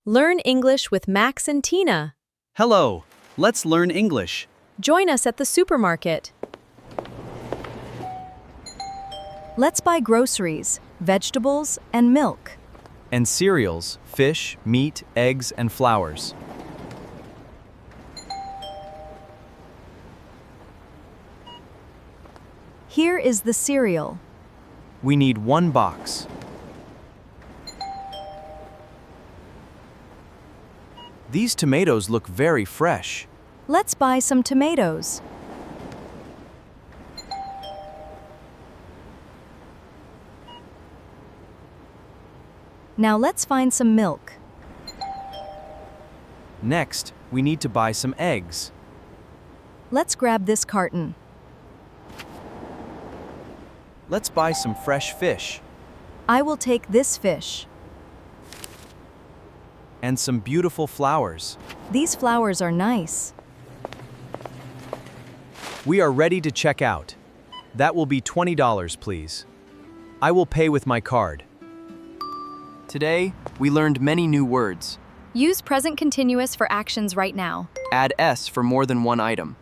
Learn English with Max and Tina. Hello, let's learn English. Join us at the supermarket. Let's buy groceries, vegetables, and milk. And cereals, fish, meat, eggs, and flowers. Here is the cereal. We need 1 box. These tomatoes look very fresh. Let's buy some tomatoes. Now let's find some milk. Next, we need to buy some eggs. Let's grab this carton. Let's buy some fresh fish. I will take this fish. And some beautiful flowers. These flowers are nice. We are ready to check out. That will be $20, please. I will pay with my card. Today, we learned many new words. Use present continuous for actions right now. Add S for more than one item.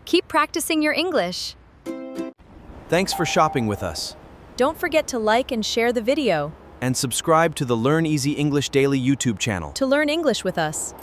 Keep practicing your English. Thanks for shopping with us. Don't forget to like and share the video And subscribe to the Learn Easy English Daily YouTube channel. to learn English with us.